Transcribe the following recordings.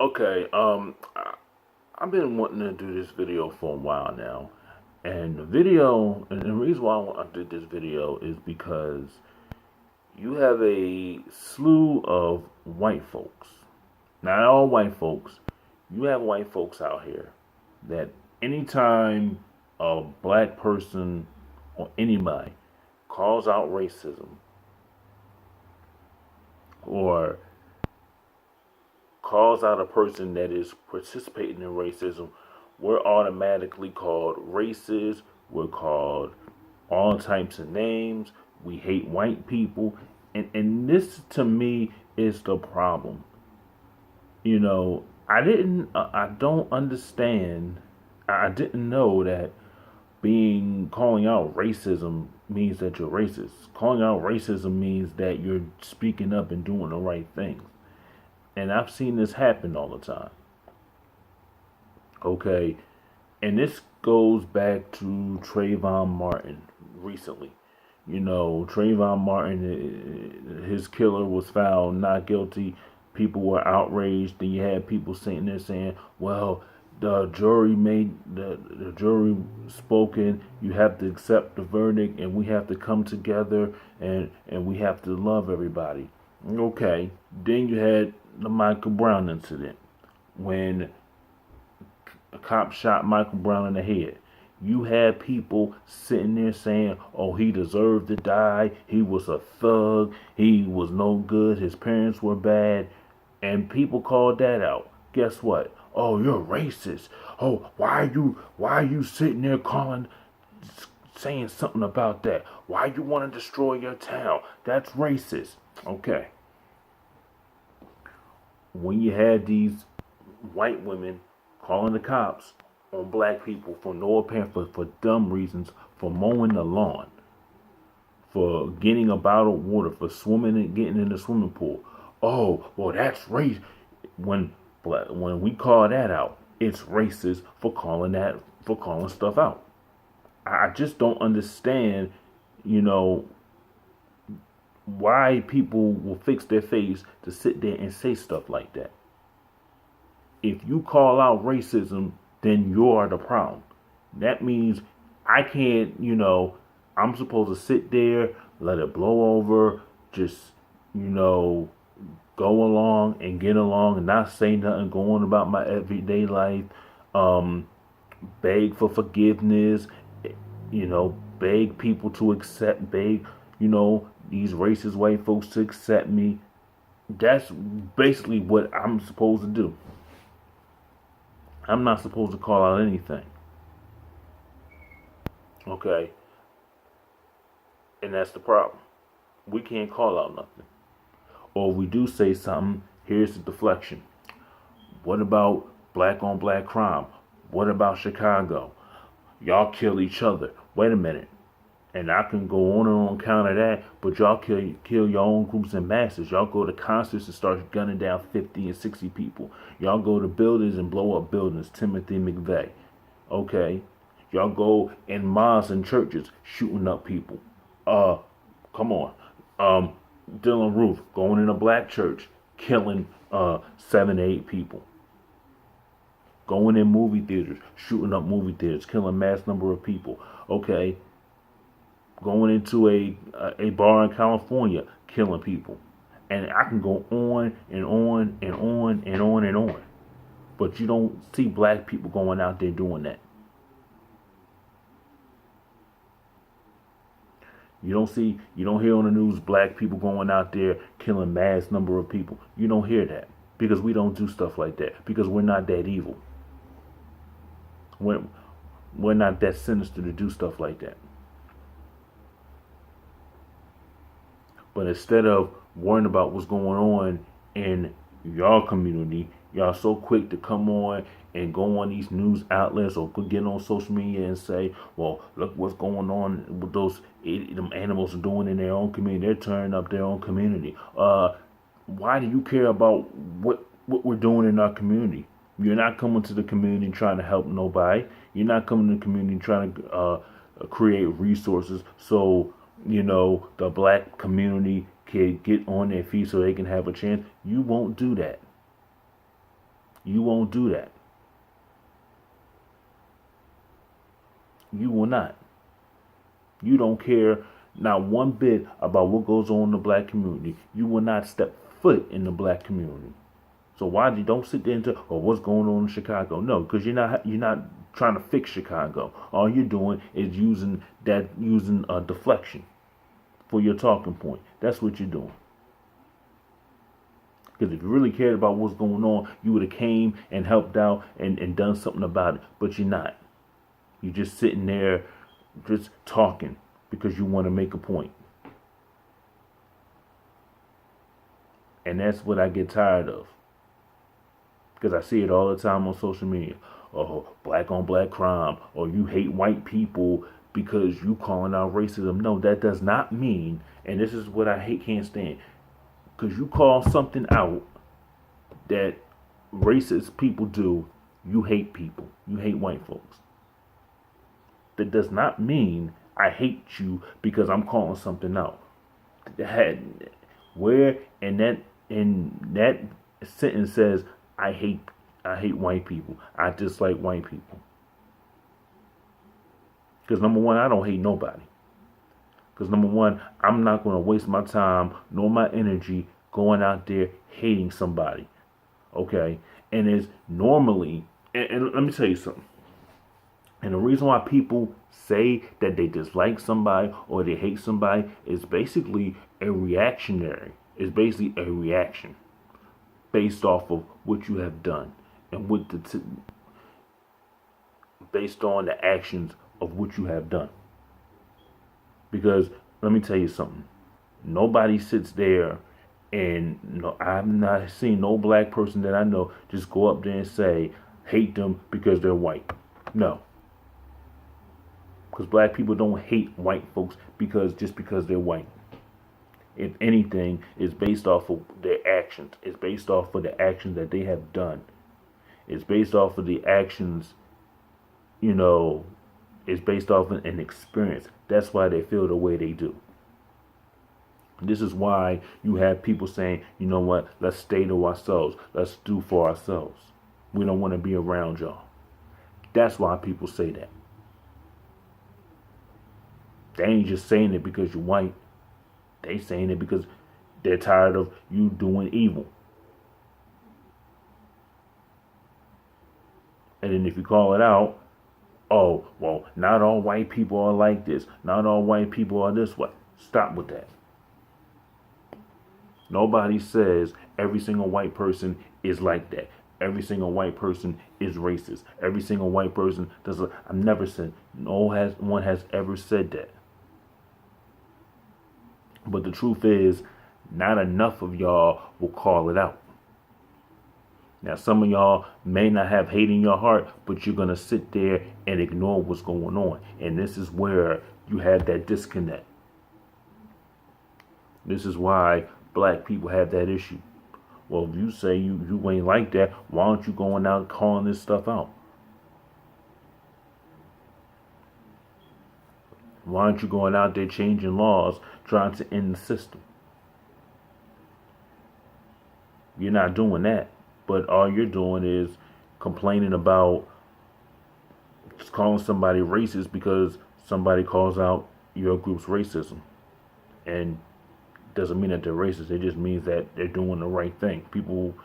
Okay, I've been wanting to do this video for a while now, and the reason why I did this video is because you have a slew of white folks. Not all white folks. You have white folks out here that anytime a black person or anybody calls out racism or calls out a person that is participating in racism, we're automatically called racist. We're called all types of names. We hate white people. And this to me is the problem. I don't understand. I didn't know that calling out racism means that you're racist. Calling out racism means that you're speaking up and doing the right things. And I've seen this happen all the time. Okay. And this goes back to Trayvon Martin recently. Trayvon Martin, his killer was found not guilty. People were outraged. And you had people sitting there saying, well, the jury spoken. You have to accept the verdict, and we have to come together, and we have to love everybody. Okay. Then you had the Michael Brown incident when a cop shot Michael Brown in the head. You had people sitting there saying, oh, he deserved to die. He was a thug. He was no good. His parents were bad. And people called that out. Guess what? Oh, you're racist. Oh, why are you sitting there saying something about that? Why you want to destroy your town? That's racist. Okay. When you had these white women calling the cops on black people for no apparent for dumb reasons, for mowing the lawn, for getting a bottle of water, for swimming and getting in the swimming pool. Oh, well, that's race. When we call that out, it's racist for calling stuff out. I just don't understand, why people will fix their face to sit there and say stuff like that. If you call out racism, then you're the problem. That means I can't, I'm supposed to sit there, let it blow over, just, go along and get along and not say nothing, go on about my everyday life, beg for forgiveness, beg people to accept, these racist white folks to accept me. That's basically what I'm supposed to do. I'm not supposed to call out anything. Okay? And that's the problem. We can't call out nothing. Or if we do say something, here's the deflection. What about black on black crime? What about Chicago? Y'all kill each other. Wait a minute. And I can go on and on count of that, but y'all kill your own groups in masses. Y'all go to concerts and start gunning down 50 and 60 people. Y'all go to buildings and blow up buildings. Timothy McVeigh. Okay. Y'all go in mosques and churches shooting up people. Come on. Dylan Roof going in a black church killing 7 to 8 people. Going in movie theaters, shooting up movie theaters, killing mass number of people. Okay. Going into a bar in California, killing people. And I can go on and on and on and on and on. But you don't see black people going out there doing that. You don't hear on the news black people going out there killing mass number of people. You don't hear that. Because we don't do stuff like that. Because we're not that evil. We're not that sinister to do stuff like that. But instead of worrying about what's going on in your community, y'all so quick to come on and go on these news outlets or get on social media and say, well, look what's going on with them animals are doing in their own community. They're tearing up their own community. Why do you care about what we're doing in our community? You're not coming to the community trying to help nobody. You're not coming to the community trying to create resources so the black community can get on their feet so they can have a chance. You won't do that. You won't do that. You will not. You don't care not one bit about what goes on in the black community. You will not step foot in the black community. So why you don't sit there and say, "Oh, what's going on in Chicago?" No, because you're not trying to fix Chicago. All you're doing is using a deflection for your talking point. That's what you're doing. Because if you really cared about what's going on, you would have came and helped out and done something about it. But you're not. You're just sitting there, just talking because you want to make a point. And that's what I get tired of. Because I see it all the time on social media. Oh, black on black crime. Or you hate white people because you calling out racism. No, that does not mean, and this is what can't stand. Because you call something out that racist people do, you hate people. You hate white folks. That does not mean I hate you because I'm calling something out. Where in that sentence says I hate white people. I dislike white people. Because number one, I don't hate nobody. Because number one, I'm not going to waste my time nor my energy going out there hating somebody. Okay? And it's normally, and let me tell you something. And the reason why people say that they dislike somebody or they hate somebody is basically a reactionary. It's basically a reaction based off of what you have done and based on the actions of what you have done. Because let me tell you something. Nobody sits there and I've not seen no black person that I know just go up there and say hate them because they're white. No. Because black people don't hate white folks just because they're white. If anything, it's based off of their actions. It's based off of the actions that they have done. It's based off of the actions, it's based off of an experience. That's why they feel the way they do. This is why you have people saying, you know what, let's stay to ourselves. Let's do for ourselves. We don't want to be around y'all. That's why people say that. They ain't just saying it because you're white. They saying it because they're tired of you doing evil. And then if you call it out, oh, well, not all white people are like this. Not all white people are this way. Stop with that. Nobody says every single white person is like that. Every single white person is racist. Every single white person does. I've never said, no one has ever said that. But the truth is, not enough of y'all will call it out. Now, some of y'all may not have hate in your heart, but you're going to sit there and ignore what's going on. And this is where you have that disconnect. This is why black people have that issue. Well, if you say you ain't like that, why aren't you going out calling this stuff out? Why aren't you going out there changing laws, trying to end the system? You're not doing that. But all you're doing is complaining about just calling somebody racist because somebody calls out your group's racism. And doesn't mean that they're racist. It just means that they're doing the right thing. People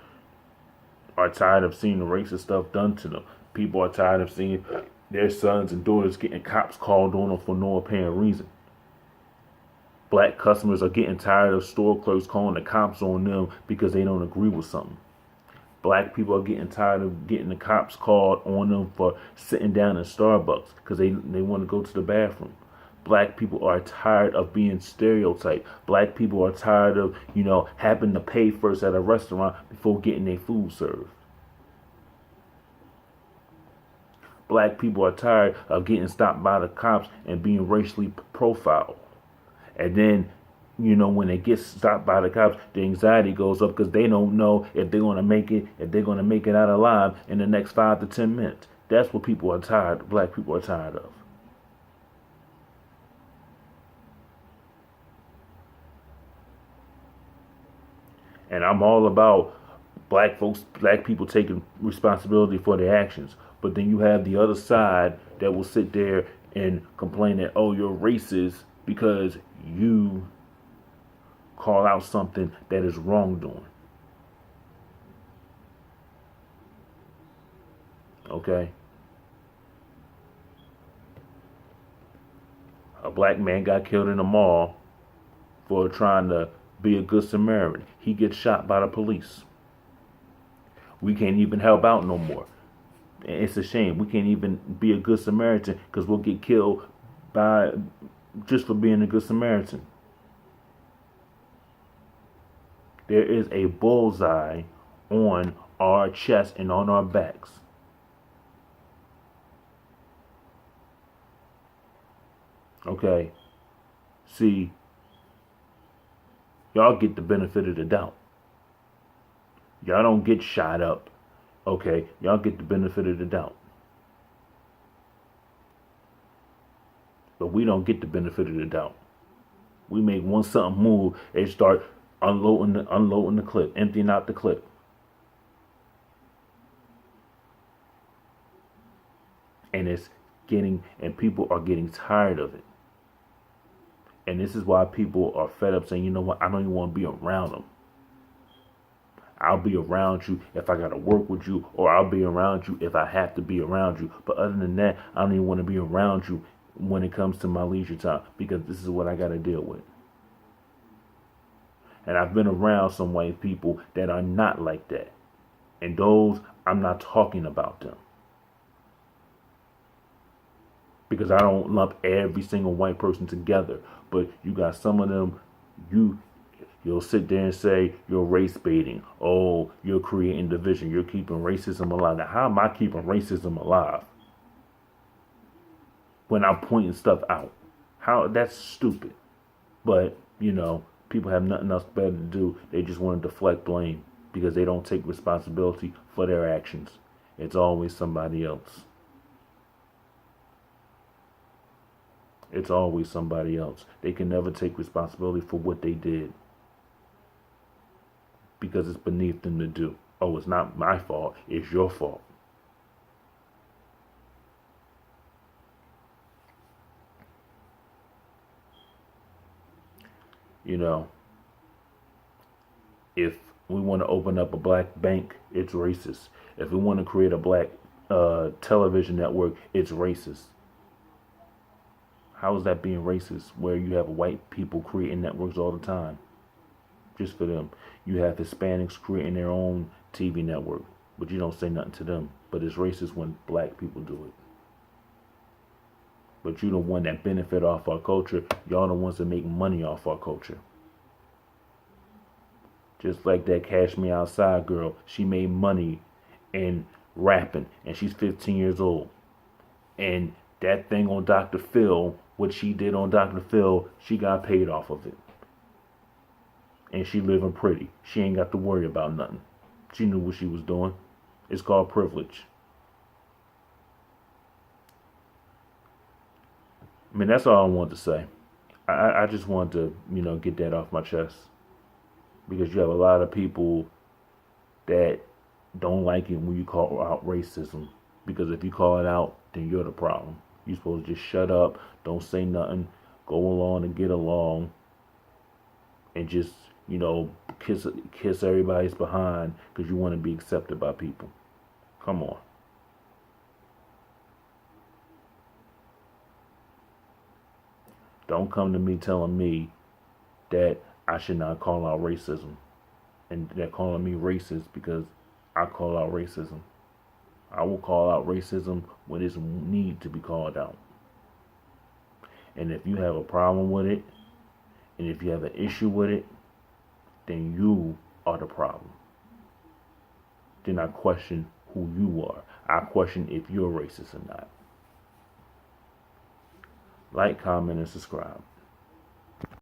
are tired of seeing the racist stuff done to them. People are tired of seeing their sons and daughters getting cops called on them for no apparent reason. Black customers are getting tired of store clerks calling the cops on them because they don't agree with something. Black people are getting tired of getting the cops called on them for sitting down in Starbucks because they want to go to the bathroom. Black people are tired of being stereotyped. Black people are tired of, having to pay first at a restaurant before getting their food served. Black people are tired of getting stopped by the cops and being racially profiled. And then, when they get stopped by the cops, the anxiety goes up because they don't know if they're going to make it out alive in the next 5 to 10 minutes. That's what people are tired, black people are tired of. And I'm all about black people taking responsibility for their actions. But then you have the other side that will sit there and complain that, oh, you're racist because you call out something that is wrongdoing. Okay? A black man got killed in a mall for trying to be a good Samaritan. He gets shot by the police. We can't even help out no more. It's a shame. We can't even be a good Samaritan because we'll get killed by just for being a good Samaritan. There is a bullseye on our chest and on our backs. Okay. See, y'all get the benefit of the doubt. Y'all don't get shot up. Okay, y'all get the benefit of the doubt. But we don't get the benefit of the doubt. We make one something move, they start unloading the clip, emptying out the clip. And people are getting tired of it. And this is why people are fed up saying, you know what, I don't even want to be around them. I'll be around you if I got to work with you, or I'll be around you if I have to be around you. But other than that, I don't even want to be around you when it comes to my leisure time, because this is what I got to deal with. And I've been around some white people that are not like that. And those, I'm not talking about them. Because I don't lump every single white person together. But you got some of them, you'll sit there and say you're race baiting. Oh, you're creating division. You're keeping racism alive. Now, how am I keeping racism alive when I'm pointing stuff out? That's stupid. But, people have nothing else better to do. They just want to deflect blame because they don't take responsibility for their actions. It's always somebody else. It's always somebody else. They can never take responsibility for what they did because it's beneath them to do. Oh, it's not my fault. It's your fault. If we want to open up a black bank, it's racist. If we want to create a black television network, it's racist. How is that being racist where you have white people creating networks all the time just for them? You have Hispanics creating their own TV network, but you don't say nothing to them. But it's racist when black people do it. But you're the one that benefit off our culture. Y'all the ones that make money off our culture. Just like that Cash Me Outside girl. She made money in rapping, and she's 15 years old. And that thing on Dr. Phil, what she did on Dr. Phil, she got paid off of it. And she living pretty. She ain't got to worry about nothing. She knew what she was doing. It's called privilege. I mean, that's all I wanted to say. I just wanted to, get that off my chest. Because you have a lot of people that don't like it when you call out racism. Because if you call it out, then you're the problem. You're supposed to just shut up, don't say nothing, go along and get along, and just, kiss everybody's behind because you want to be accepted by people. Come on. Don't come to me telling me that I should not call out racism. And they're calling me racist because I call out racism. I will call out racism when it's need to be called out. And if you have a problem with it, and if you have an issue with it, then you are the problem. Then I question who you are. I question if you're racist or not. Like, comment, and subscribe.